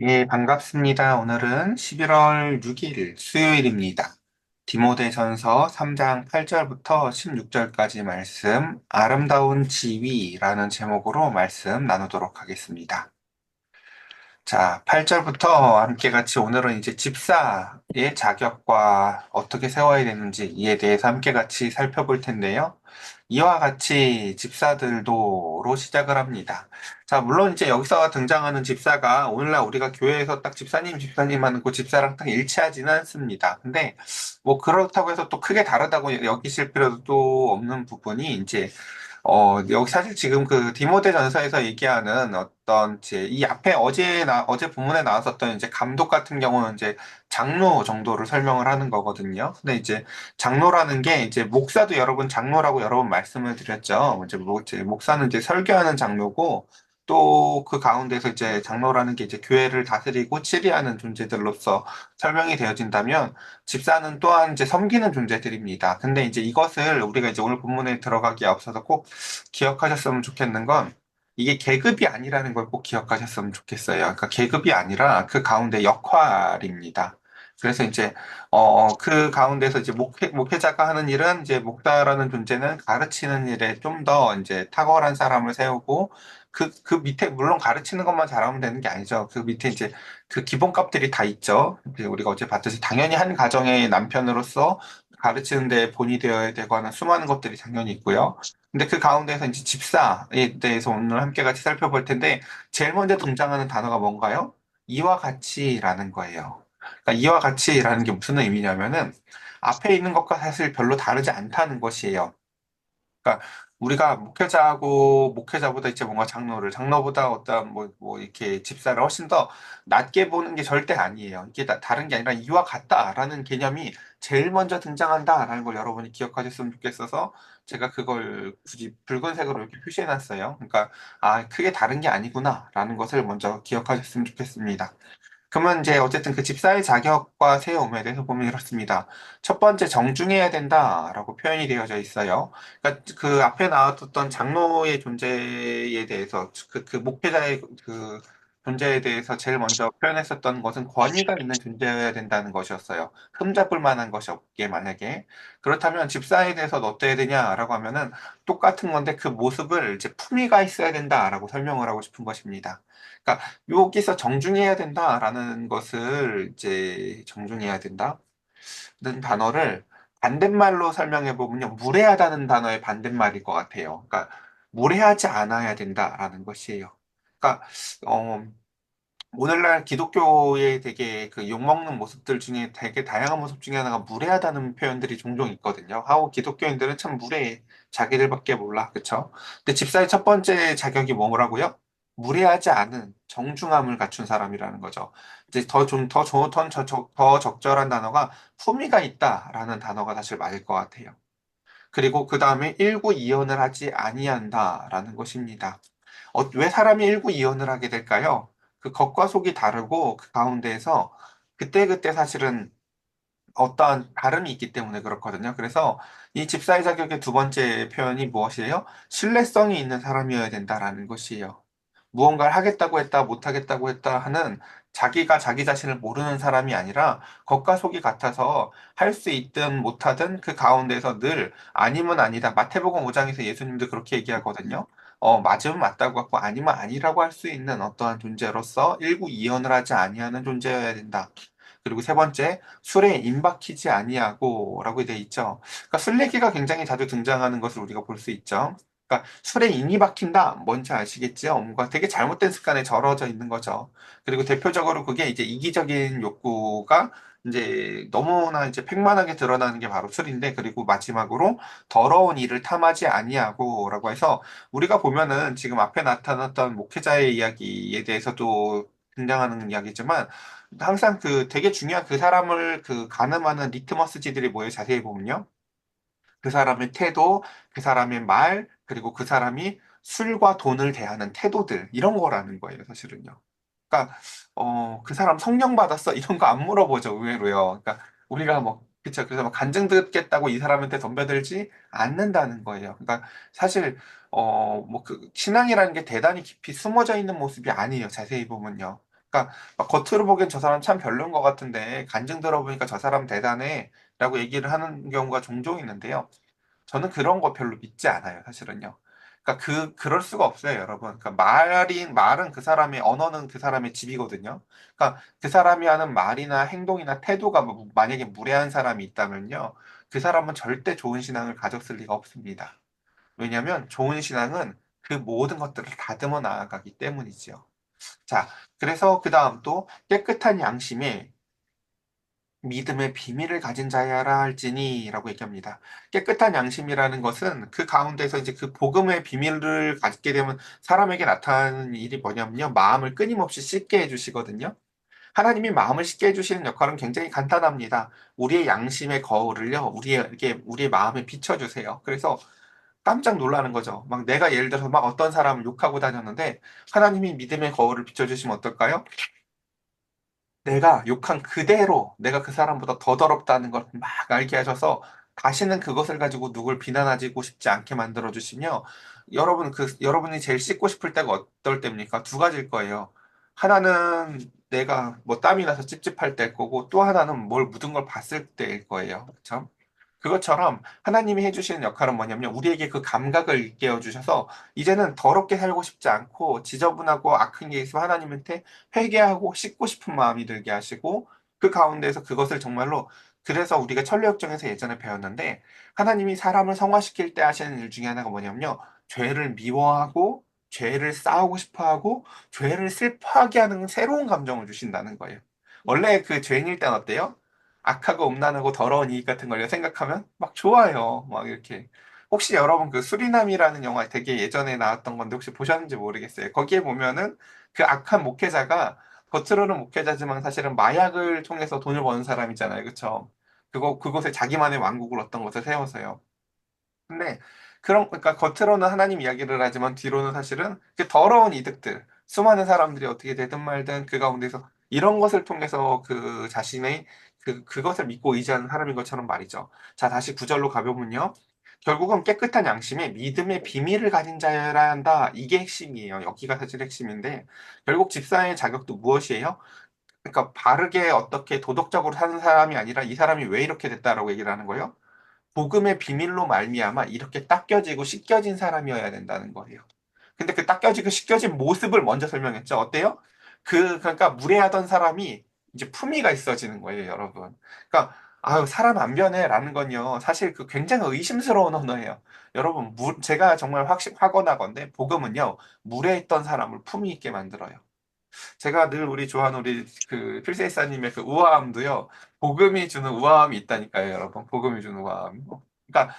예, 반갑습니다. 오늘은 11월 6일 수요일입니다. 디모데전서 3장 8절부터 16절까지 말씀, 아름다운 지위라는 제목으로 말씀 나누도록 하겠습니다. 자, 8절부터 함께 같이 오늘은 이제 집사의 자격과 어떻게 세워야 되는지 이에 대해서 함께 같이 살펴볼 텐데요. 이와 같이 집사들도로 시작을 합니다. 자, 물론 이제 여기서 등장하는 집사가 오늘날 우리가 교회에서 딱 집사님 하는 그 집사랑 딱 일치하지는 않습니다. 근데 뭐 그렇다고 해서 또 크게 다르다고 여기실 필요도 없는 부분이 이제 여기 사실 지금 그 디모데 전서에서 얘기하는 어떤 이제 이 앞에 어제 본문에 나왔었던 이제 감독 같은 경우는 이제 장로 정도를 설명을 하는 거거든요. 근데 이제 장로라는 게 이제 목사도 여러분 장로라고 여러 번 말씀을 드렸죠. 이제 목사는 이제 설교하는 장로고 또 그 가운데서 이제 장로라는 게 이제 교회를 다스리고 치리하는 존재들로서 설명이 되어진다면 집사는 또한 이제 섬기는 존재들입니다. 근데 이제 이것을 우리가 이제 오늘 본문에 들어가기에 앞서서 꼭 기억하셨으면 좋겠는 건 이게 계급이 아니라는 걸 꼭 기억하셨으면 좋겠어요. 그러니까 계급이 아니라 그 가운데 역할입니다. 그래서 이제 그 가운데서 이제 목회자가 하는 일은 이제 목사라는 존재는 가르치는 일에 좀 더 이제 탁월한 사람을 세우고 그 밑에 물론 가르치는 것만 잘하면 되는 게 아니죠. 그 밑에 이제 그 기본값들이 다 있죠. 이제 우리가 어제 봤듯이 당연히 한 가정의 남편으로서 가르치는 데 본이 되어야 되거나 수많은 것들이 당연히 있고요. 근데 그 가운데서 이제 집사에 대해서 오늘 함께 같이 살펴볼 텐데 제일 먼저 등장하는 단어가 뭔가요? 이와 같이라는 거예요. 그러니까 이와 같이라는 게 무슨 의미냐면은 앞에 있는 것과 사실 별로 다르지 않다는 것이에요. 그러니까 우리가 목회자보다 이제 뭔가 장로보다 어떤 뭐 이렇게 집사를 훨씬 더 낮게 보는 게 절대 아니에요. 이게 다른 게 아니라 이와 같다라는 개념이 제일 먼저 등장한다라는 걸 여러분이 기억하셨으면 좋겠어서 제가 그걸 굳이 붉은색으로 이렇게 표시해놨어요. 그러니까 크게 다른 게 아니구나라는 것을 먼저 기억하셨으면 좋겠습니다. 그러면 이제 어쨌든 그 집사의 자격과 세움에 대해서 보면 이렇습니다. 첫 번째 정중해야 된다라고 표현이 되어져 있어요. 그러니까 그 앞에 나왔던 장로의 존재에 대해서 그 목회자의 그 존재에 대해서 제일 먼저 표현했었던 것은 권위가 있는 존재여야 된다는 것이었어요. 흠잡을 만한 것이 없게 만약에 그렇다면 집사에 대해서 어때야 되냐라고 하면은 똑같은 건데 그 모습을 이제 품위가 있어야 된다라고 설명을 하고 싶은 것입니다. 그러니까 여기서 정중해야 된다라는 것을 이제 정중해야 된다는 단어를 반대말로 설명해 보면요. 무례하다는 단어의 반대말일 것 같아요. 그러니까 무례하지 않아야 된다라는 것이에요. 그러니까 어, 오늘날 기독교의 되게 그 욕먹는 모습들 중에 되게 다양한 모습 중에 하나가 무례하다는 표현들이 종종 있거든요. 하고 기독교인들은 참 무례해. 자기들밖에 몰라. 그쵸? 근데 집사의 첫 번째 자격이 뭐라고요? 무례하지 않은 정중함을 갖춘 사람이라는 거죠. 이제 더 적절한 단어가 품위가 있다라는 단어가 사실 맞을 것 같아요. 그리고 그 다음에 일구이연을 하지 아니한다라는 것입니다. 왜 사람이 일구이연을 하게 될까요? 그 겉과 속이 다르고 그 가운데에서 그때그때 사실은 어떠한 다름이 있기 때문에 그렇거든요. 그래서 이 집사의 자격의 두 번째 표현이 무엇이에요? 신뢰성이 있는 사람이어야 된다라는 것이에요. 무언가를 하겠다고 했다, 못하겠다고 했다 하는 자기가 자기 자신을 모르는 사람이 아니라 겉과 속이 같아서 할 수 있든 못하든 그 가운데서 늘 아니면 아니다. 마태복음 5장에서 예수님도 그렇게 얘기하거든요. 맞으면 맞다고 하고 아니면 아니라고 할 수 있는 어떠한 존재로서 일구이연을 하지 아니하는 존재여야 된다. 그리고 세 번째, 술에 임박히지 아니하고라고 되어 있죠. 그러니까 술 얘기가 굉장히 자주 등장하는 것을 우리가 볼 수 있죠. 그러니까 술에 인이 박힌다. 뭔지 아시겠지요? 뭔가 되게 잘못된 습관에 절어져 있는 거죠. 그리고 대표적으로 그게 이제 이기적인 욕구가 이제 너무나 이제 팽만하게 드러나는 게 바로 술인데, 그리고 마지막으로 더러운 일을 탐하지 아니하고라고 해서 우리가 보면은 지금 앞에 나타났던 목회자의 이야기에 대해서도 등장하는 이야기지만 항상 그 되게 중요한 그 사람을 그 가늠하는 리트머스지들이 뭐예요? 자세히 보면요. 그 사람의 태도, 그 사람의 말, 그리고 그 사람이 술과 돈을 대하는 태도들, 이런 거라는 거예요, 사실은요. 그러니까, 그 사람 성령 받았어? 이런 거 안 물어보죠, 의외로요. 그러니까, 우리가 뭐, 그쵸. 그래서 뭐 간증 듣겠다고 이 사람한테 덤벼들지 않는다는 거예요. 그러니까, 사실, 뭐, 그, 신앙이라는 게 대단히 깊이 숨어져 있는 모습이 아니에요, 자세히 보면요. 그러니까 막 겉으로 보기엔 저 사람 참 별론 것 같은데 간증 들어보니까 저 사람 대단해 라고 얘기를 하는 경우가 종종 있는데요. 저는 그런 거 별로 믿지 않아요, 사실은요. 그러니까 그럴 수가 없어요, 여러분. 그러니까 말은 그 사람의, 언어는 그 사람의 집이거든요. 그러니까 그 사람이 하는 말이나 행동이나 태도가 만약에 무례한 사람이 있다면요. 그 사람은 절대 좋은 신앙을 가졌을 리가 없습니다. 왜냐하면 좋은 신앙은 그 모든 것들을 다듬어 나아가기 때문이지요. 자, 그래서 그 다음 또 깨끗한 양심에 믿음의 비밀을 가진 자여라 할지니라고 얘기합니다. 깨끗한 양심이라는 것은 그 가운데서 이제 그 복음의 비밀을 갖게 되면 사람에게 나타나는 일이 뭐냐면요. 마음을 끊임없이 씻게 해주시거든요. 하나님이 마음을 씻게 해주시는 역할은 굉장히 간단합니다. 우리의 양심의 거울을요, 우리의 마음에 비춰주세요. 그래서 깜짝 놀라는 거죠. 막 내가 예를 들어서 막 어떤 사람을 욕하고 다녔는데 하나님이 믿음의 거울을 비춰주시면 어떨까요? 내가 욕한 그대로 내가 그 사람보다 더 더럽다는 걸 막 알게 하셔서 다시는 그것을 가지고 누굴 비난하고 싶지 않게 만들어 주시며 여러분이 제일 씻고 싶을 때가 어떨 때입니까? 두 가지일 거예요. 하나는 내가 뭐 땀이 나서 찝찝할 때일 거고 또 하나는 뭘 묻은 걸 봤을 때일 거예요. 그렇죠? 그것처럼 하나님이 해주시는 역할은 뭐냐면 우리에게 그 감각을 일깨워 주셔서 이제는 더럽게 살고 싶지 않고 지저분하고 악한 게 있으면 하나님한테 회개하고 씻고 싶은 마음이 들게 하시고 그 가운데에서 그것을 정말로 그래서 우리가 천리역정에서 예전에 배웠는데 하나님이 사람을 성화시킬 때 하시는 일 중에 하나가 뭐냐면요. 죄를 미워하고 죄를 싸우고 싶어하고 죄를 슬퍼하게 하는 새로운 감정을 주신다는 거예요. 원래 그 죄인일 땐 어때요? 악하고 음란하고 더러운 이익 같은 걸 생각하면 막 좋아요. 막 이렇게. 혹시 여러분 그 수리남이라는 영화 되게 예전에 나왔던 건데 혹시 보셨는지 모르겠어요. 거기에 보면은 그 악한 목회자가 겉으로는 목회자지만 사실은 마약을 통해서 돈을 버는 사람이잖아요. 그쵸? 그곳에 자기만의 왕국을 어떤 것을 세워서요. 근데 그러니까 겉으로는 하나님 이야기를 하지만 뒤로는 사실은 그 더러운 이득들, 수많은 사람들이 어떻게 되든 말든 그 가운데서 이런 것을 통해서 그 자신의 그것을 믿고 의지하는 사람인 것처럼 말이죠. 자, 다시 구절로 가보면요. 결국은 깨끗한 양심에 믿음의 비밀을 가진 자여야 한다. 이게 핵심이에요. 여기가 사실 핵심인데 결국 집사의 자격도 무엇이에요? 그러니까 바르게 어떻게 도덕적으로 사는 사람이 아니라 이 사람이 왜 이렇게 됐다라고 얘기를 하는 거예요. 복음의 비밀로 말미암아 이렇게 닦여지고 씻겨진 사람이어야 된다는 거예요. 근데 그 닦여지고 씻겨진 모습을 먼저 설명했죠. 어때요? 그러니까 무례하던 사람이 이제 품위가 있어지는 거예요, 여러분. 그러니까 아유 사람 안 변해라는 건요. 사실 그 굉장히 의심스러운 언어예요. 여러분, 제가 정말 확언하건대 복음은요 무례했던 사람을 품위 있게 만들어요. 제가 늘 우리 좋아하는 우리 그 필세이사님의 그 우아함도요, 복음이 주는 우아함이 있다니까요, 여러분. 복음이 주는 우아함. 그러니까,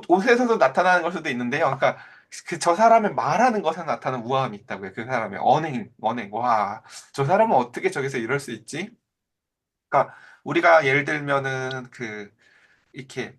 옷에서도 나타나는 걸 수도 있는데요. 그러니까, 저 사람의 말하는 것에 나타나는 우아함이 있다고요. 그 사람의 언행. 와, 저 사람은 어떻게 저기서 이럴 수 있지? 그러니까, 우리가 예를 들면은 이렇게,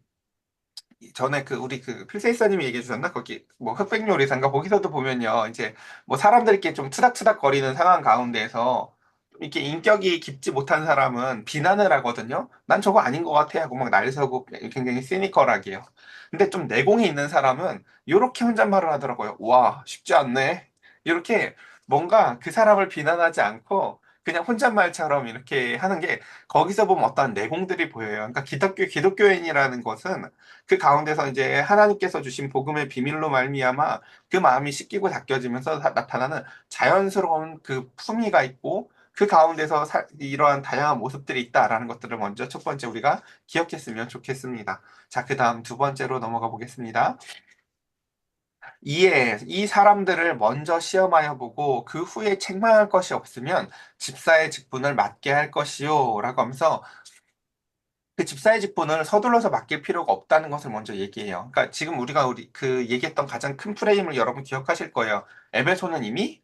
전에 우리 필세이사님이 얘기해 주셨나? 거기 뭐 흑백 요리사인가? 거기서도 보면요. 이제 뭐 사람들끼리 좀 투닥투닥 거리는 상황 가운데에서 좀 이렇게 인격이 깊지 못한 사람은 비난을 하거든요. 난 저거 아닌 것 같아 하고 막 날서고 굉장히 시니컬하게요. 근데 좀 내공이 있는 사람은 이렇게 혼잣말을 하더라고요. 와, 쉽지 않네. 이렇게 뭔가 그 사람을 비난하지 않고 그냥 혼잣말처럼 이렇게 하는 게 거기서 보면 어떠한 내공들이 보여요. 그러니까 기독교인이라는 것은 그 가운데서 이제 하나님께서 주신 복음의 비밀로 말미암아 그 마음이 씻기고 닦여지면서 나타나는 자연스러운 그 품위가 있고 그 가운데서 이러한 다양한 모습들이 있다라는 것들을 먼저 첫 번째 우리가 기억했으면 좋겠습니다. 자, 그 다음 두 번째로 넘어가 보겠습니다. 이에 이 사람들을 먼저 시험하여 보고 그 후에 책망할 것이 없으면 집사의 직분을 맡게 할 것이요 라고 하면서 그 집사의 직분을 서둘러서 맡길 필요가 없다는 것을 먼저 얘기해요. 그러니까 지금 우리 그 얘기했던 가장 큰 프레임을 여러분 기억하실 거예요. 에베소는 이미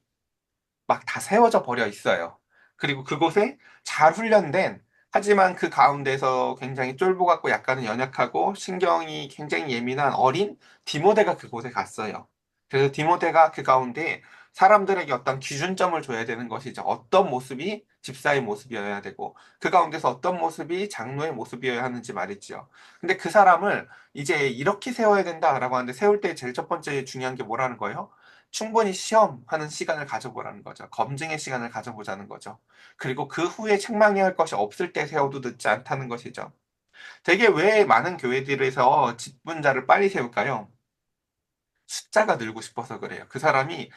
막 다 세워져 버려 있어요. 그리고 그곳에 잘 훈련된 하지만 그 가운데서 굉장히 쫄보 같고 약간은 연약하고 신경이 굉장히 예민한 어린 디모데가 그곳에 갔어요. 그래서 디모데가 그 가운데 사람들에게 어떤 기준점을 줘야 되는 것이죠. 어떤 모습이 집사의 모습이어야 되고 그 가운데서 어떤 모습이 장로의 모습이어야 하는지 말이죠. 근데 그 사람을 이제 이렇게 세워야 된다라고 하는데 세울 때 제일 첫 번째 중요한 게 뭐라는 거예요? 충분히 시험하는 시간을 가져보라는 거죠. 검증의 시간을 가져보자는 거죠. 그리고 그 후에 책망해야 할 것이 없을 때 세워도 늦지 않다는 것이죠. 되게 왜 많은 교회들에서 직분자를 빨리 세울까요? 숫자가 늘고 싶어서 그래요. 그 사람이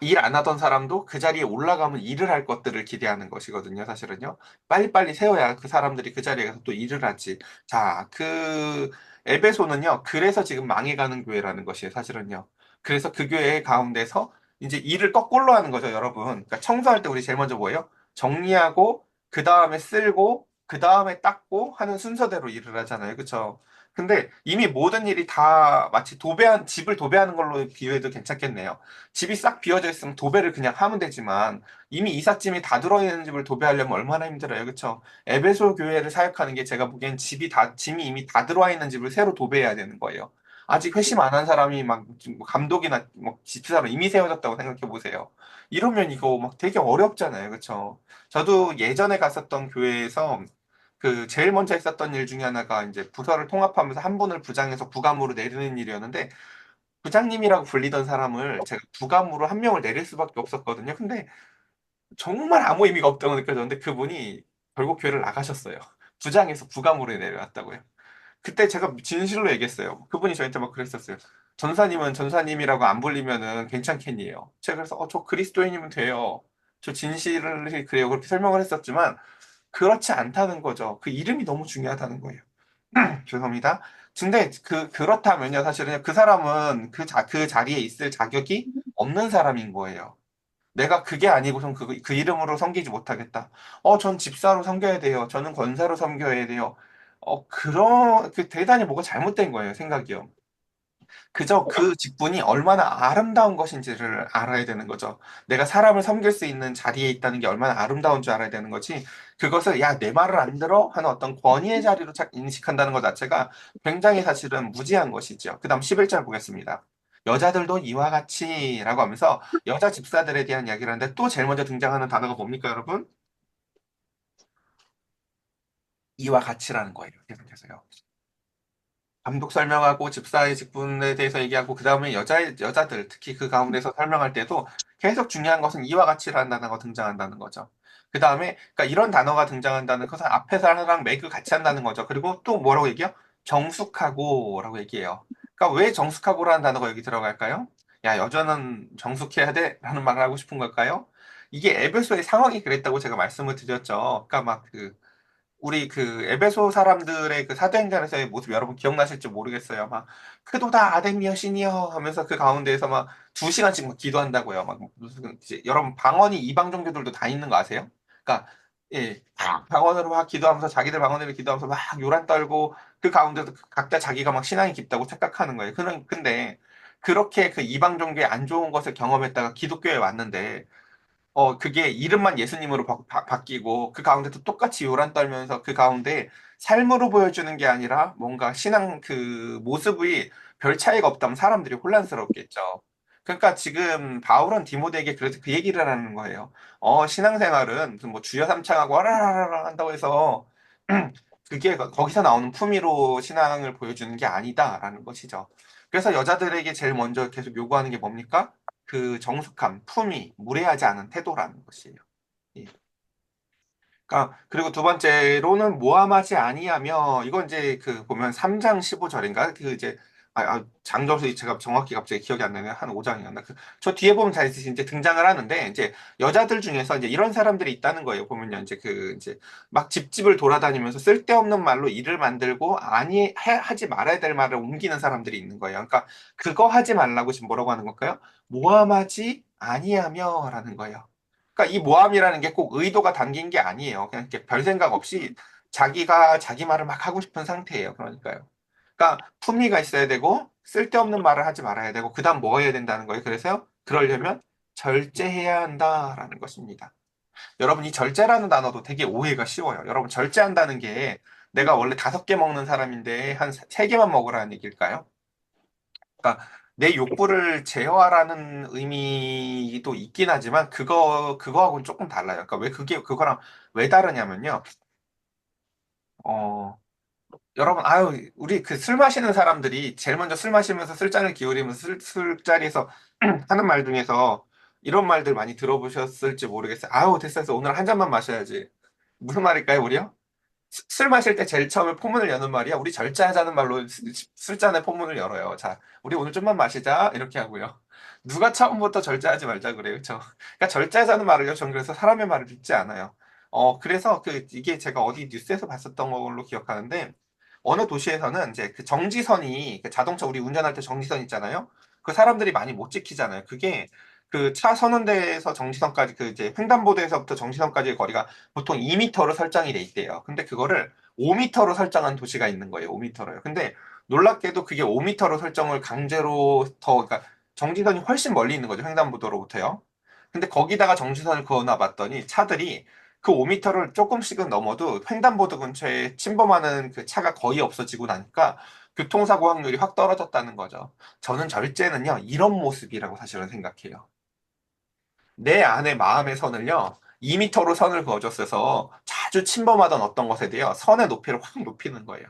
일 안 하던 사람도 그 자리에 올라가면 일을 할 것들을 기대하는 것이거든요, 사실은요. 빨리빨리 세워야 그 사람들이 그 자리에 가서 또 일을 하지. 자, 에베소는요, 그래서 지금 망해가는 교회라는 것이에요, 사실은요. 그래서 그 교회 가운데서 이제 일을 거꾸로 하는 거죠, 여러분. 그러니까 청소할 때 우리 제일 먼저 뭐예요? 정리하고, 그 다음에 쓸고, 그 다음에 닦고 하는 순서대로 일을 하잖아요, 그쵸? 근데 이미 모든 일이 다 마치 집을 도배하는 걸로 비유해도 괜찮겠네요. 집이 싹 비어져 있으면 도배를 그냥 하면 되지만 이미 이삿짐이 다 들어있는 집을 도배하려면 얼마나 힘들어요. 그쵸? 에베소 교회를 사역하는 게 제가 보기엔 짐이 이미 다 들어와 있는 집을 새로 도배해야 되는 거예요. 아직 회심 안 한 사람이 막 지금 뭐 감독이나 뭐 집사로 이미 세워졌다고 생각해 보세요. 이러면 이거 막 되게 어렵잖아요. 그쵸? 저도 예전에 갔었던 교회에서 제일 먼저 했었던 일 중에 하나가 이제 부서를 통합하면서 한 분을 부장에서 부감으로 내리는 일이었는데 부장님이라고 불리던 사람을 제가 부감으로 한 명을 내릴 수밖에 없었거든요. 근데 정말 아무 의미가 없다고 느껴졌는데 그분이 결국 교회를 나가셨어요. 부장에서 부감으로 내려왔다고요. 그때 제가 진실로 얘기했어요. 그분이 저한테 막 그랬었어요. 전사님은 전사님이라고 안 불리면은 괜찮겠니요. 제가 그래서 저 그리스도인이면 돼요. 저 진실을 그래요. 그렇게 설명을 했었지만 그렇지 않다는 거죠. 그 이름이 너무 중요하다는 거예요. 죄송합니다. 근데 그렇다면요, 사실은 그 사람은 그 자리에 있을 자격이 없는 사람인 거예요. 내가 그게 아니고선 그 이름으로 섬기지 못하겠다. 전 집사로 섬겨야 돼요. 저는 권사로 섬겨야 돼요. 대단히 뭐가 잘못된 거예요, 생각이요. 그저 그 직분이 얼마나 아름다운 것인지를 알아야 되는 거죠. 내가 사람을 섬길 수 있는 자리에 있다는 게 얼마나 아름다운 줄 알아야 되는 거지. 그것을 야, 내 말을 안 들어? 하는 어떤 권위의 자리로 인식한다는 것 자체가 굉장히 사실은 무지한 것이죠. 그 다음 11절 보겠습니다. 여자들도 이와 같이라고 하면서 여자 집사들에 대한 이야기를 하는데 또 제일 먼저 등장하는 단어가 뭡니까, 여러분? 이와 같이라는 거예요. 계속해서요. 감독 설명하고 집사의 직분에 대해서 얘기하고 그 다음에 여자들 특히 그 가운데서 설명할 때도 계속 중요한 것은 이와 같이라는 단어가 등장한다는 거죠. 그 다음에 그러니까 이런 단어가 등장한다는 것은 앞에 사람랑 매그 같이 한다는 거죠. 그리고 또 뭐라고 얘기해요? 정숙하고라고 얘기해요. 그러니까 왜 정숙하고라는 단어가 여기 들어갈까요? 야, 여자는 정숙해야 돼라는 말을 하고 싶은 걸까요? 이게 에베소의 상황이 그랬다고 제가 말씀을 드렸죠. 그러니까 우리 에베소 사람들의 그 사도행전에서의 모습 여러분 기억나실지 모르겠어요. 막 그도다 아데미어 시니어 하면서 그 가운데에서 막 2시간씩 막 기도한다고요. 막 무슨 이제 여러분 방언이 이방 종교들도 다 있는 거 아세요? 그러니까 예, 방언으로 막 기도하면서 자기들 방언으로 기도하면서 막 요란 떨고 그 가운데서 각자 자기가 막 신앙이 깊다고 착각하는 거예요. 근데 그렇게 그 이방 종교의 안 좋은 것을 경험했다가 기독교에 왔는데 그게 이름만 예수님으로 바뀌고 그 가운데도 똑같이 요란 떨면서 그 가운데 삶으로 보여주는 게 아니라 뭔가 신앙 그 모습이 별 차이가 없다면 사람들이 혼란스럽겠죠. 그러니까 지금 바울은 디모데에게 그래서 그 얘기를 하는 거예요. 신앙생활은 무슨 뭐 주여 삼창하고 와라라라 한다고 해서 그게 거기서 나오는 품위로 신앙을 보여주는 게 아니다라는 것이죠. 그래서 여자들에게 제일 먼저 계속 요구하는 게 뭡니까? 그 정숙함, 품위, 무례하지 않은 태도라는 것이에요. 예. 그리고 두 번째로는 모함하지 아니하며 이건 이제 보면 3장 15절인가 장절수 제가 정확히 갑자기 기억이 안 나네 한 5장이었나 저 뒤에 보면 다 이제 등장을 하는데 이제 여자들 중에서 이제 이런 사람들이 있다는 거예요. 보면요 이제 막 집집을 돌아다니면서 쓸데없는 말로 일을 만들고 하지 말아야 될 말을 옮기는 사람들이 있는 거예요. 그러니까 그거 하지 말라고 지금 뭐라고 하는 걸까요? 모함하지 아니하며라는 거예요. 그러니까 이 모함이라는 게 꼭 의도가 담긴 게 아니에요. 그냥 이렇게 별 생각 없이 자기가 자기 말을 막 하고 싶은 상태예요. 그러니까요. 그러니까 품위가 있어야 되고 쓸데없는 말을 하지 말아야 되고 그다음 뭐 해야 된다는 거예요. 그래서 그러려면 절제해야 한다라는 것입니다. 여러분 이 절제라는 단어도 되게 오해가 쉬워요. 여러분 절제한다는 게 내가 원래 5개 먹는 사람인데 한 3개만 먹으라는 얘기일까요? 그러니까 내 욕구를 제어하라는 의미도 있긴 하지만 그거하고는 조금 달라요. 그러니까 왜 그거랑 왜 다르냐면요. 어, 여러분, 아유, 우리 술 마시는 사람들이 제일 먼저 술 마시면서 술잔을 기울이면서 술자리에서 하는 말 중에서 이런 말들 많이 들어보셨을지 모르겠어요. 아우, 됐어, 됐어. 오늘 한 잔만 마셔야지. 무슨 말일까요, 우리요? 술 마실 때 제일 처음에 포문을 여는 말이야. 우리 절제하자는 말로 술잔의 포문을 열어요. 자, 우리 오늘 좀만 마시자. 이렇게 하고요. 누가 처음부터 절제하지 말자 그래요. 그쵸? 그러니까 절제하자는 말을요. 저는 그래서 사람의 말을 믿지 않아요. 그래서 이게 제가 어디 뉴스에서 봤었던 걸로 기억하는데, 어느 도시에서는 이제 그 정지선이, 그 자동차 우리 운전할 때 정지선 있잖아요. 그 사람들이 많이 못 지키잖아요. 그게 그 차 서는데에서 정지선까지 그 이제 횡단보도에서부터 정지선까지의 거리가 보통 2m로 설정이 돼 있대요. 근데 그거를 5m로 설정한 도시가 있는 거예요. 5m로요. 근데 놀랍게도 그게 5m로 설정을 강제로 그러니까 정지선이 훨씬 멀리 있는 거죠. 횡단보도로부터요. 근데 거기다가 정지선을 그어놔 봤더니 차들이 그 5m를 조금씩은 넘어도 횡단보도 근처에 침범하는 그 차가 거의 없어지고 나니까 교통사고 확률이 확 떨어졌다는 거죠. 저는 절제는요, 이런 모습이라고 사실은 생각해요. 내 안의 마음의 선을요, 2m로 선을 그어줬어서 자주 침범하던 어떤 것에 대해 선의 높이를 확 높이는 거예요.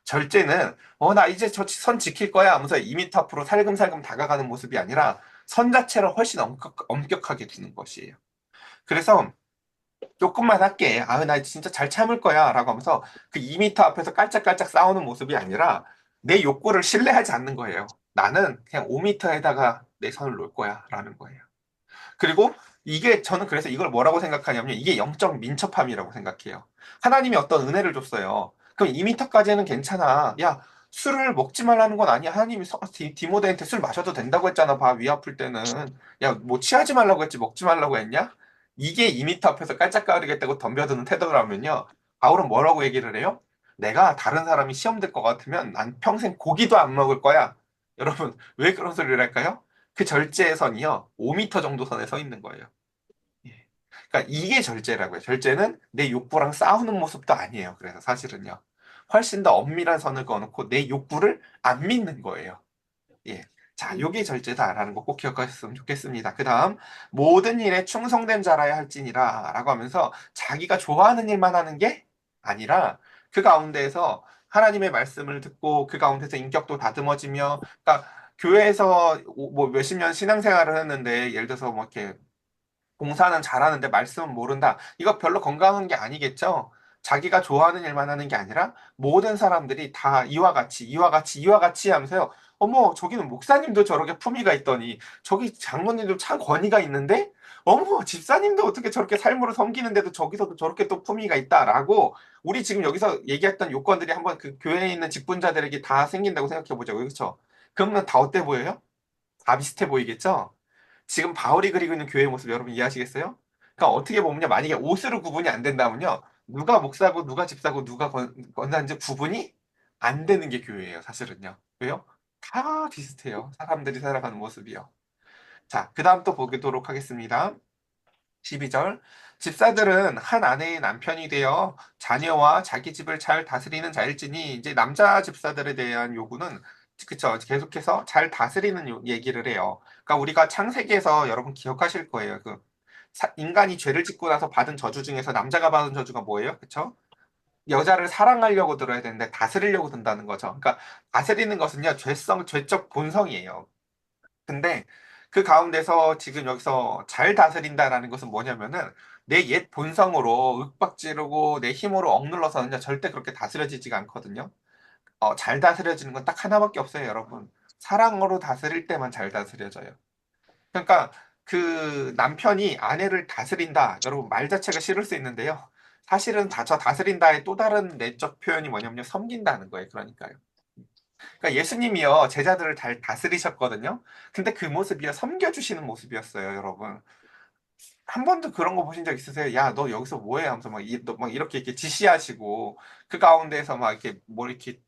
절제는, 나 이제 저 선 지킬 거야 하면서 2m 앞으로 살금살금 다가가는 모습이 아니라 선 자체를 훨씬 엄격하게 두는 것이에요. 그래서 조금만 할게. 나 진짜 잘 참을 거야. 라고 하면서 그 2m 앞에서 깔짝깔짝 싸우는 모습이 아니라 내 욕구를 신뢰하지 않는 거예요. 나는 그냥 5m에다가 내 선을 놓을 거야. 라는 거예요. 그리고 이게 저는 그래서 이걸 뭐라고 생각하냐면 이게 영적 민첩함이라고 생각해요. 하나님이 어떤 은혜를 줬어요. 그럼 2m까지는 괜찮아. 야, 술을 먹지 말라는 건 아니야. 하나님이 디모데한테 술 마셔도 된다고 했잖아. 봐, 위 아플 때는. 야, 뭐 취하지 말라고 했지 먹지 말라고 했냐? 이게 2m 앞에서 깔짝거리겠다고 덤벼드는 태도라면요. 바울은 뭐라고 얘기를 해요? 내가 다른 사람이 시험 들 것 같으면 난 평생 고기도 안 먹을 거야. 여러분, 왜 그런 소리를 할까요? 그 절제의 선이요, 5m 정도 선에 서 있는 거예요. 예. 그러니까 이게 절제라고요. 절제는 내 욕구랑 싸우는 모습도 아니에요. 그래서 사실은요. 훨씬 더 엄밀한 선을 그어놓고 내 욕구를 안 믿는 거예요. 예. 자, 요게 절제다라는 거 꼭 기억하셨으면 좋겠습니다. 그 다음, 모든 일에 충성된 자라야 할지니라 라고 하면서 자기가 좋아하는 일만 하는 게 아니라 그 가운데에서 하나님의 말씀을 듣고 그 가운데서 인격도 다듬어지며, 그러니까 교회에서 뭐 몇십 년 신앙생활을 했는데 예를 들어서 뭐 이렇게 봉사는 잘하는데 말씀은 모른다. 이거 별로 건강한 게 아니겠죠? 자기가 좋아하는 일만 하는 게 아니라 모든 사람들이 다 이와 같이, 이와 같이, 이와 같이 하면서요. 어머, 저기는 목사님도 저렇게 품위가 있더니, 저기 장로님도 참 권위가 있는데, 어머, 집사님도 어떻게 저렇게 삶으로 섬기는데도 저기서도 저렇게 또 품위가 있다라고, 우리 지금 여기서 얘기했던 요건들이 한번 그 교회에 있는 직분자들에게 다 생긴다고 생각해 보자고요. 그렇죠? 그러면 다 어때 보여요? 다 비슷해 보이겠죠? 지금 바울이 그리고 있는 교회의 모습 여러분 이해하시겠어요? 그러니까 어떻게 보면요. 만약에 옷으로 구분이 안 된다면요. 누가 목사고 누가 집사고 누가 권사인지 구분이 안 되는 게 교회예요. 사실은요. 왜요? 다 비슷해요. 사람들이 살아가는 모습이요. 자, 그 다음 또 보도록 하겠습니다. 12절. 집사들은 한 아내의 남편이 되어 자녀와 자기 집을 잘 다스리는 자일지니, 이제 남자 집사들에 대한 요구는 그쵸, 계속해서 잘 다스리는 얘기를 해요. 그러니까 우리가 창세기에서 여러분 기억하실 거예요. 인간이 죄를 짓고 나서 받은 저주 중에서 남자가 받은 저주가 뭐예요? 그쵸? 여자를 사랑하려고 들어야 되는데 다스리려고 든다는 거죠. 그러니까 다스리는 것은요, 죄적 본성이에요. 근데 그 가운데서 지금 여기서 잘 다스린다라는 것은 뭐냐면은 내 옛 본성으로 윽박지르고 내 힘으로 억눌러서는 절대 그렇게 다스려지지가 않거든요. 잘 다스려지는 건 딱 하나밖에 없어요, 여러분. 사랑으로 다스릴 때만 잘 다스려져요. 그러니까 그 남편이 아내를 다스린다. 여러분 말 자체가 싫을 수 있는데요. 사실은 저 다스린다의 또 다른 내적 표현이 뭐냐면요. 섬긴다는 거예요. 그러니까요. 그러니까 예수님이요, 제자들을 잘 다스리셨거든요. 근데 그 모습이요, 섬겨주시는 모습이었어요, 여러분. 한 번도 그런 거 보신 적 있으세요? 야, 너 여기서 뭐해? 하면서 막 이렇게 지시하시고, 그 가운데에서 막 이렇게 뭐 이렇게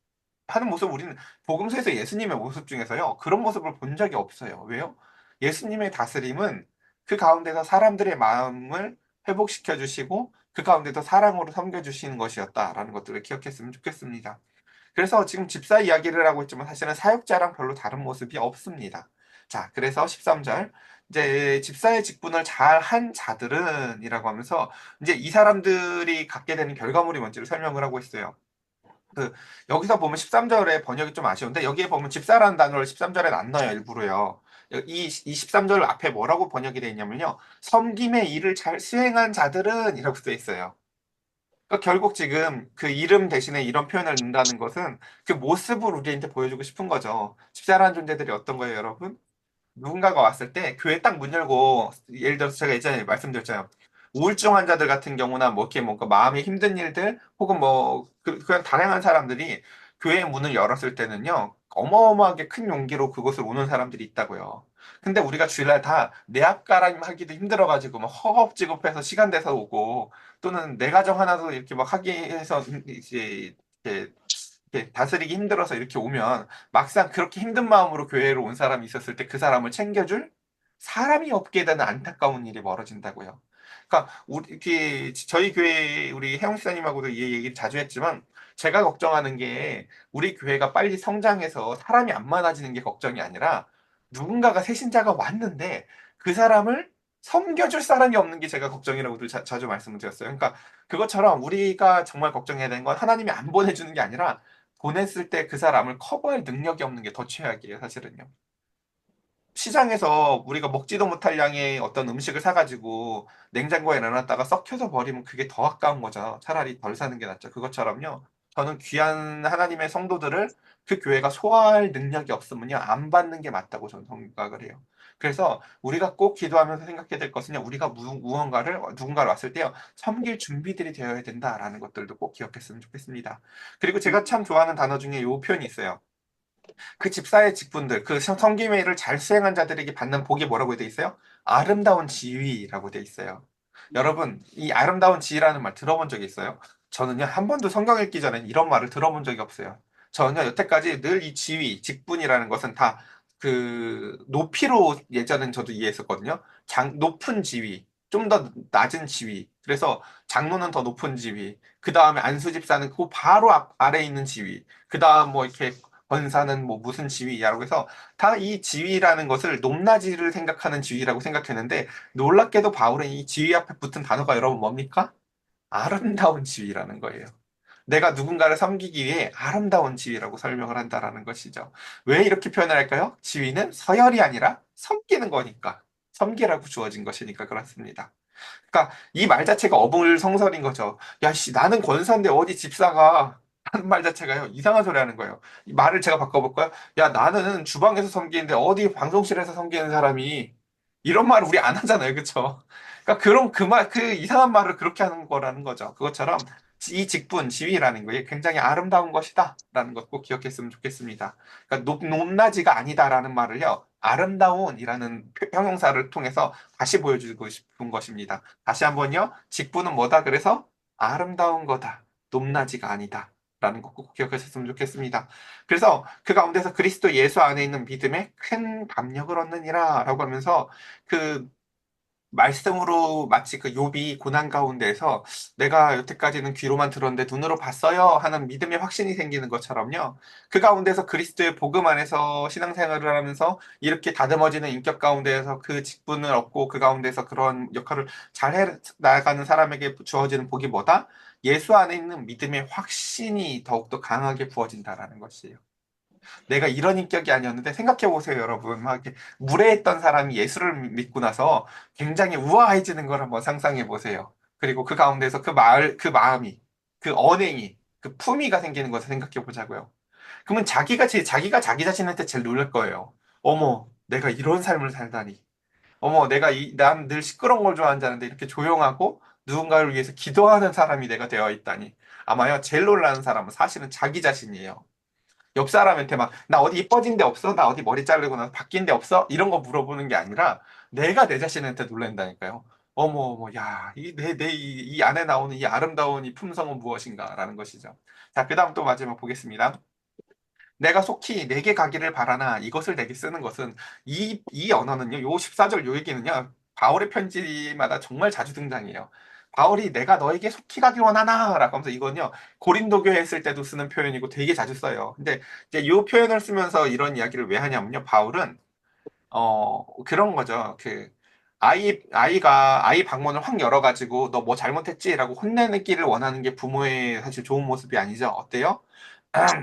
하는 모습, 우리는 복음서에서 예수님의 모습 중에서요, 그런 모습을 본 적이 없어요. 왜요? 예수님의 다스림은 그 가운데서 사람들의 마음을 회복시켜 주시고, 그 가운데서 사랑으로 섬겨주시는 것이었다라는 것들을 기억했으면 좋겠습니다. 그래서 지금 집사 이야기를 하고 있지만 사실은 사역자랑 별로 다른 모습이 없습니다. 자, 그래서 13절. 이제 집사의 직분을 잘 한 자들은 이라고 하면서 이제 이 사람들이 갖게 되는 결과물이 뭔지를 설명을 하고 있어요. 여기서 보면 13절의 번역이 좀 아쉬운데 여기에 보면 집사라는 단어를 13절에 안 넣어요, 일부러요. 이 23절 앞에 뭐라고 번역이 되어 있냐면요. 섬김의 일을 잘 수행한 자들은 이라고 써 있어요. 그러니까 결국 지금 그 이름 대신에 이런 표현을 넣는다는 것은 그 모습을 우리한테 보여주고 싶은 거죠. 집사라는 존재들이 어떤 거예요, 여러분? 누군가가 왔을 때 교회 딱 문 열고 예를 들어서 제가 예전에 말씀드렸잖아요. 우울증 환자들 같은 경우나 뭐 이렇게 뭔가 마음이 힘든 일들 혹은 뭐 그냥 다양한 사람들이 교회 문을 열었을 때는요. 어마어마하게 큰 용기로 그곳을 오는 사람들이 있다고요. 근데 우리가 주일날 다 내 앞가림 하기도 힘들어가지고 막 허겁지겁해서 시간 돼서 오고 또는 내 가정 하나도 이렇게 막 하기 해서 이제 이렇게 다스리기 힘들어서 이렇게 오면 막상 그렇게 힘든 마음으로 교회로 온 사람이 있었을 때 그 사람을 챙겨줄 사람이 없게 되는 안타까운 일이 벌어진다고요. 그러니까 우리 이렇게 저희 교회 우리 혜영 시사님하고도 이 얘기를 자주 했지만 제가 걱정하는 게 우리 교회가 빨리 성장해서 사람이 안 많아지는 게 걱정이 아니라 누군가가 새신자가 왔는데 그 사람을 섬겨줄 사람이 없는 게 제가 걱정이라고도 자주 말씀을 드렸어요. 그러니까 그것처럼 우리가 정말 걱정해야 되는 건 하나님이 안 보내주는 게 아니라 보냈을 때 그 사람을 커버할 능력이 없는 게 더 최악이에요, 사실은요. 시장에서 우리가 먹지도 못할 양의 어떤 음식을 사가지고 냉장고에 넣어놨다가 썩혀서 버리면 그게 더 아까운 거죠. 차라리 덜 사는 게 낫죠. 그것처럼요. 저는 귀한 하나님의 성도들을 그 교회가 소화할 능력이 없으면요. 안 받는 게 맞다고 저는 생각을 해요. 그래서 우리가 꼭 기도하면서 생각해야 될 것은요. 우리가 무언가를, 누군가를 왔을 때요. 섬길 준비들이 되어야 된다라는 것들도 꼭 기억했으면 좋겠습니다. 그리고 제가 참 좋아하는 단어 중에 이 표현이 있어요. 그 집사의 직분들, 그 성김의 일을 잘 수행한 자들에게 받는 복이 뭐라고 돼 있어요? 아름다운 지위라고 돼 있어요. 여러분, 이 아름다운 지위라는 말 들어본 적 있어요? 저는요, 한 번도 성경 읽기 전엔 이런 말을 들어본 적이 없어요. 저는요, 여태까지 늘 이 지위, 직분이라는 것은 다 그 높이로 예전엔 저도 이해했었거든요. 높은 지위, 좀 더 낮은 지위. 그래서 장로는 더 높은 지위. 그 다음에 안수 집사는 그 바로 아래에 있는 지위. 그 다음 뭐 이렇게 권사는 뭐 무슨 지위야라고 해서 다 이 지위라는 것을 높낮이를 생각하는 지위라고 생각했는데 놀랍게도 바울은 이 지위 앞에 붙은 단어가 여러분 뭡니까? 아름다운 지위라는 거예요. 내가 누군가를 섬기기 위해 아름다운 지위라고 설명을 한다라는 것이죠. 왜 이렇게 표현을 할까요? 지위는 서열이 아니라 섬기는 거니까. 섬기라고 주어진 것이니까 그렇습니다. 그러니까 이 말 자체가 어불성설인 거죠. 야, 씨, 나는 권사인데 어디 집사가 하는 말 자체가요. 이상한 소리 하는 거예요. 이 말을 제가 바꿔볼까요? 야, 나는 주방에서 섬기는데 어디 방송실에서 섬기는 사람이 이런 말을 우리 안 하잖아요. 그쵸? 그러니까 그런 그 말, 그 이상한 말을 그렇게 하는 거라는 거죠. 그것처럼 이 직분, 지위라는 거에 굉장히 아름다운 것이다. 라는 것 꼭 기억했으면 좋겠습니다. 그러니까 높낮이가 아니다라는 말을요. 아름다운이라는 형용사를 통해서 다시 보여주고 싶은 것입니다. 다시 한번요. 직분은 뭐다? 그래서 아름다운 거다. 높낮이가 아니다. 라는 거 꼭 기억하셨으면 좋겠습니다. 그래서 그 가운데서 그리스도 예수 안에 있는 믿음에 큰 감력을 얻느니라 라고 하면서 그 말씀으로 마치 그 욥이 고난 가운데에서 내가 여태까지는 귀로만 들었는데 눈으로 봤어요 하는 믿음의 확신이 생기는 것처럼요. 그 가운데서 그리스도의 복음 안에서 신앙생활을 하면서 이렇게 다듬어지는 인격 가운데에서 그 직분을 얻고 그 가운데서 그런 역할을 잘 해 나가는 사람에게 주어지는 복이 뭐다? 예수 안에 있는 믿음의 확신이 더욱더 강하게 부어진다라는 것이에요. 내가 이런 인격이 아니었는데 생각해 보세요, 여러분. 막 이렇게 무례했던 사람이 예수를 믿고 나서 굉장히 우아해지는 걸 한번 상상해 보세요. 그리고 그 가운데서 그 마음이, 그 언행이, 그 품위가 생기는 것을 생각해 보자고요. 그러면 자기가 자기 자신한테 제일 놀랄 거예요. 어머, 내가 이런 삶을 살다니. 어머, 난 늘 시끄러운 걸 좋아하는 자인데 이렇게 조용하고 누군가를 위해서 기도하는 사람이 내가 되어 있다니. 아마요, 제일 놀라는 사람은 사실은 자기 자신이에요. 옆 사람한테 막, 나 어디 이뻐진 데 없어? 나 어디 머리 자르고 나서 바뀐 데 없어? 이런 거 물어보는 게 아니라, 내가 내 자신한테 놀란다니까요. 어머, 어머, 야, 이 안에 나오는 이 아름다운 이 품성은 무엇인가? 라는 것이죠. 자, 그 다음 또 마지막 보겠습니다. 내가 속히 내게 가기를 바라나 이것을 내게 쓰는 것은 이 언어는요, 요 14절 요 얘기는요, 바울의 편지마다 정말 자주 등장해요. 바울이 내가 너에게 속히 가기 원하나 라고 하면서 이건요, 고린도 교회 했을 때도 쓰는 표현이고 되게 자주 써요. 근데 이제 요 표현을 쓰면서 이런 이야기를 왜 하냐면요, 바울은, 그런 거죠. 아이 방문을 확 열어가지고 너 뭐 잘못했지라고 혼내기를 원하는 게 부모의 사실 좋은 모습이 아니죠. 어때요?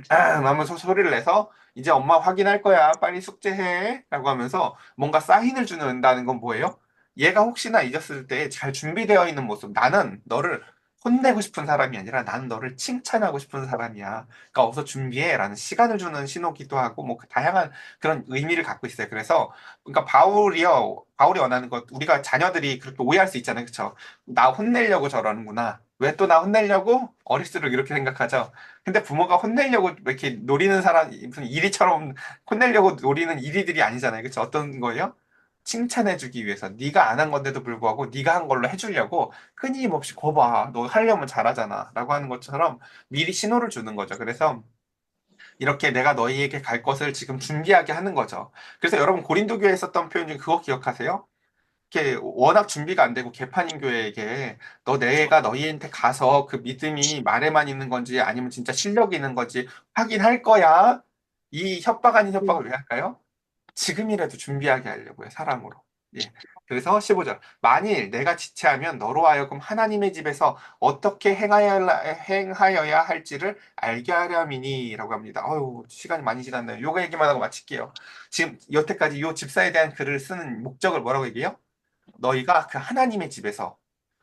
하면서 소리를 내서 이제 엄마 확인할 거야. 빨리 숙제해. 라고 하면서 뭔가 사인을 주는다는 건 뭐예요? 얘가 혹시나 잊었을 때 잘 준비되어 있는 모습. 나는 너를 혼내고 싶은 사람이 아니라 나는 너를 칭찬하고 싶은 사람이야. 그러니까 어서 준비해. 라는 시간을 주는 신호기도 하고 뭐 그 다양한 그런 의미를 갖고 있어요. 그래서 그러니까 바울이 원하는 것, 우리가 자녀들이 그렇게 오해할 수 있잖아요. 그쵸? 나 혼내려고 저러는구나. 왜 또 나 혼내려고? 어릴수록 이렇게 생각하죠. 근데 부모가 혼내려고 이렇게 노리는 사람, 무슨 이리처럼 혼내려고 노리는 이리들이 아니잖아요. 그쵸? 어떤 거예요? 칭찬해주기 위해서. 네가 안 한 건데도 불구하고 네가 한 걸로 해주려고 끊임없이 거봐. 너 하려면 잘하잖아. 라고 하는 것처럼 미리 신호를 주는 거죠. 그래서 이렇게 내가 너희에게 갈 것을 지금 준비하게 하는 거죠. 그래서 여러분 고린도 교회에 썼던 표현 중에 그거 기억하세요? 이렇게 워낙 준비가 안 되고 개판인 교회에게 내가 너희한테 가서 그 믿음이 말에만 있는 건지 아니면 진짜 실력이 있는 건지 확인할 거야. 이 협박 아닌 협박을 왜 할까요? 지금이라도 준비하게 하려고요, 사랑으로. 예. 그래서 15절. 만일 내가 지체하면 너로 하여금 하나님의 집에서 어떻게 행하여야 할지를 알게 하렴이니라고 합니다. 어유 시간이 많이 지났네요. 요거 얘기만 하고 마칠게요. 지금 여태까지 요 집사에 대한 글을 쓰는 목적을 뭐라고 얘기해요? 너희가 그 하나님의 집에서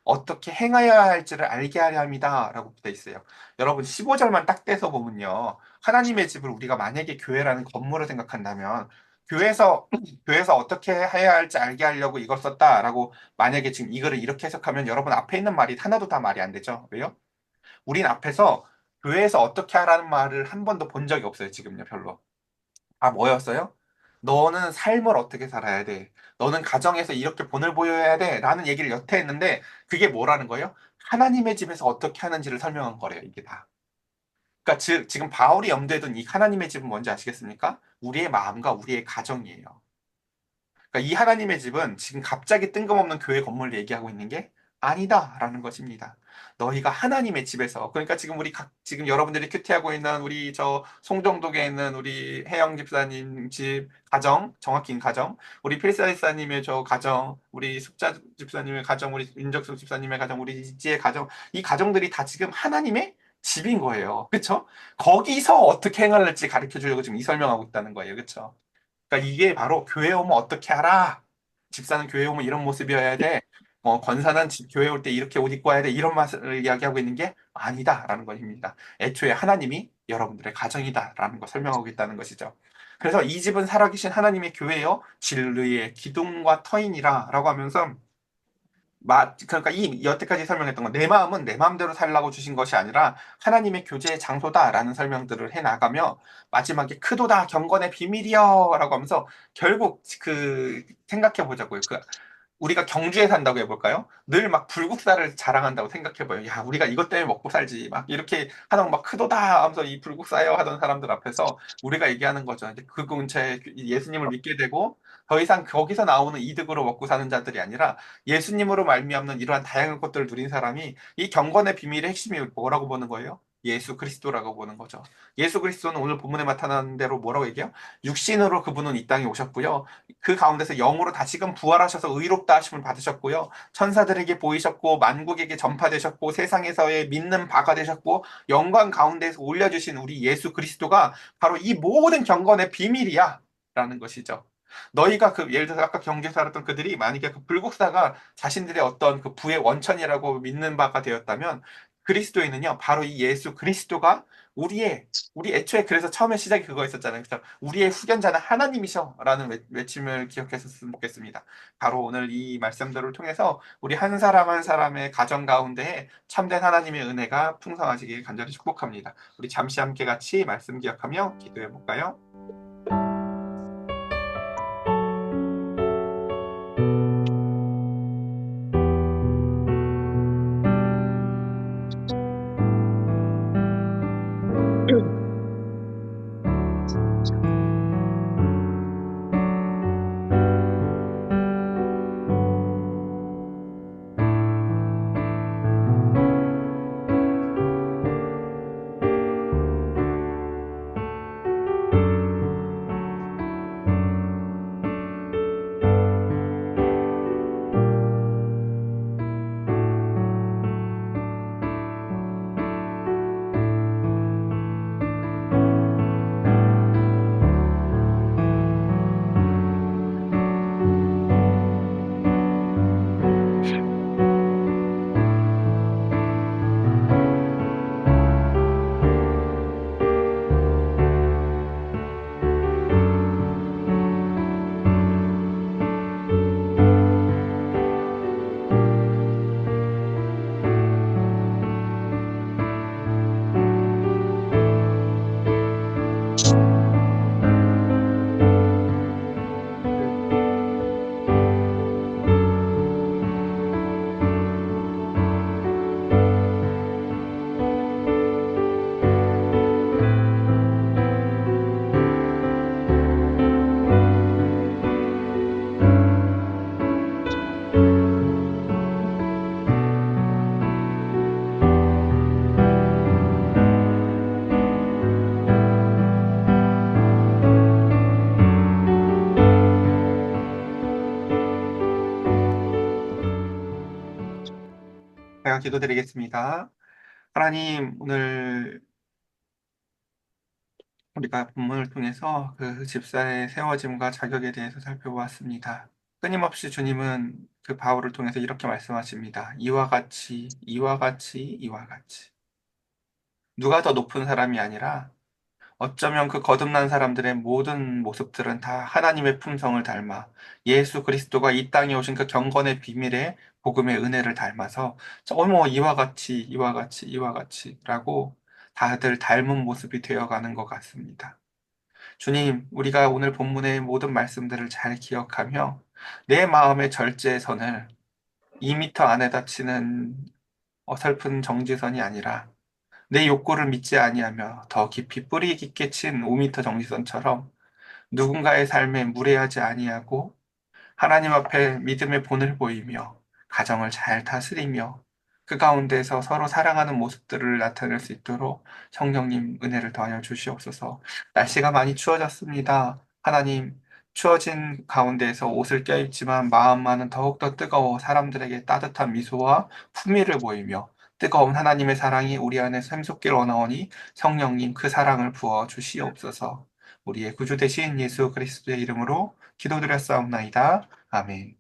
어떻게 행하여야 할지를 알게 하려 합니다. 라고 붙어 있어요. 여러분, 15절만 딱 떼서 보면요. 하나님의 집을 우리가 만약에 교회라는 건물을 생각한다면, 교회에서, 교회에서 어떻게 해야 할지 알게 하려고 이걸 썼다라고 만약에 지금 이 글을 이렇게 해석하면 여러분 앞에 있는 말이 하나도 다 말이 안 되죠. 왜요? 우린 앞에서 교회에서 어떻게 하라는 말을 한 번도 본 적이 없어요. 지금요, 별로. 아, 뭐였어요? 너는 삶을 어떻게 살아야 돼? 너는 가정에서 이렇게 본을 보여야 돼? 라는 얘기를 여태 했는데, 그게 뭐라는 거예요? 하나님의 집에서 어떻게 하는지를 설명한 거래요, 이게 다. 그러니까 지금 바울이 염두에 둔 이 하나님의 집은 뭔지 아시겠습니까? 우리의 마음과 우리의 가정이에요. 그러니까 이 하나님의 집은 지금 갑자기 뜬금없는 교회 건물을 얘기하고 있는 게 아니다라는 것입니다. 너희가 하나님의 집에서 그러니까 지금 지금 여러분들이 큐티하고 있는 우리 저 송정동에 있는 우리 혜영 집사님 집 가정 정확히는 가정 우리 필사 집사님의 저 가정 우리 숙자 집사님의 가정 우리 윤정숙 집사님의 가정 우리 이지의 가정 이 가정들이 다 지금 하나님의 집인 거예요. 그렇죠? 거기서 어떻게 행할지 가르쳐 주려고 지금 이 설명하고 있다는 거예요. 그렇죠? 그러니까 이게 바로 교회 오면 어떻게 하라. 집사는 교회 오면 이런 모습이어야 돼. 권사는 교회 올 때 이렇게 옷 입고 와야 돼. 이런 말을 이야기하고 있는 게 아니다라는 것입니다. 애초에 하나님이 여러분들의 가정이다라는 걸 설명하고 있다는 것이죠. 그래서 이 집은 살아계신 하나님의 교회요. 진리의 기둥과 터인이라라고 하면서 그러니까 이 여태까지 설명했던 건 내 마음은 내 마음대로 살라고 주신 것이 아니라 하나님의 교제의 장소다라는 설명들을 해 나가며 마지막에 크도다 경건의 비밀이여라고 하면서 결국 그 생각해 보자고요. 우리가 경주에 산다고 해볼까요? 늘 막 불국사를 자랑한다고 생각해봐요. 야, 우리가 이것 때문에 먹고 살지. 막 이렇게 하다가 막 크도다 하면서 이 불국사여 하던 사람들 앞에서 우리가 얘기하는 거죠. 이제 그 근처에 예수님을 믿게 되고 더 이상 거기서 나오는 이득으로 먹고 사는 자들이 아니라 예수님으로 말미암는 이러한 다양한 것들을 누린 사람이 이 경건의 비밀의 핵심이 뭐라고 보는 거예요? 예수 그리스도라고 보는 거죠. 예수 그리스도는 오늘 본문에 나타나는 대로 뭐라고 얘기해요? 육신으로 그분은 이 땅에 오셨고요. 그 가운데서 영으로 다시금 부활하셔서 의롭다 하심을 받으셨고요. 천사들에게 보이셨고 만국에게 전파되셨고 세상에서의 믿는 바가 되셨고 영광 가운데서 올려주신 우리 예수 그리스도가 바로 이 모든 경건의 비밀이야 라는 것이죠. 너희가 예를 들어서 아까 경계에서 알았던 그들이 만약에 그 불국사가 자신들의 어떤 그 부의 원천이라고 믿는 바가 되었다면 그리스도인은요 바로 이 예수 그리스도가 우리 애초에 그래서 처음에 시작이 그거 있었잖아요. 그래서 우리의 후견자는 하나님이셔라는 외침을 기억했었으면 좋겠습니다. 바로 오늘 이 말씀들을 통해서 우리 한 사람 한 사람의 가정 가운데에 참된 하나님의 은혜가 풍성하시길 간절히 축복합니다. 우리 잠시 함께 같이 말씀 기억하며 기도해 볼까요? 제가 기도드리겠습니다. 하나님, 오늘 우리가 본문을 통해서 그 집사의 세워짐과 자격에 대해서 살펴보았습니다. 끊임없이 주님은 그 바울을 통해서 이렇게 말씀하십니다. 이와 같이, 이와 같이, 이와 같이. 누가 더 높은 사람이 아니라 어쩌면 그 거듭난 사람들의 모든 모습들은 다 하나님의 품성을 닮아 예수 그리스도가 이 땅에 오신 그 경건의 비밀의 복음의 은혜를 닮아서 어머 이와 같이 이와 같이 이와 같이라고 다들 닮은 모습이 되어가는 것 같습니다. 주님, 우리가 오늘 본문의 모든 말씀들을 잘 기억하며 내 마음의 절제선을 2미터 안에다 치는 어설픈 정지선이 아니라 내 욕구를 믿지 아니하며 더 깊이 뿌리 깊게 친 5미터 정지선처럼 누군가의 삶에 무례하지 아니하고 하나님 앞에 믿음의 본을 보이며 가정을 잘 다스리며 그 가운데서 서로 사랑하는 모습들을 나타낼 수 있도록 성령님 은혜를 더하여 주시옵소서. 날씨가 많이 추워졌습니다. 하나님, 추워진 가운데에서 옷을 껴입지만 마음만은 더욱더 뜨거워 사람들에게 따뜻한 미소와 품위를 보이며 뜨거운 하나님의 사랑이 우리 안에 샘솟길 원하오니 성령님 그 사랑을 부어 주시옵소서. 우리의 구주 되신 예수 그리스도의 이름으로 기도드렸사옵나이다. 아멘.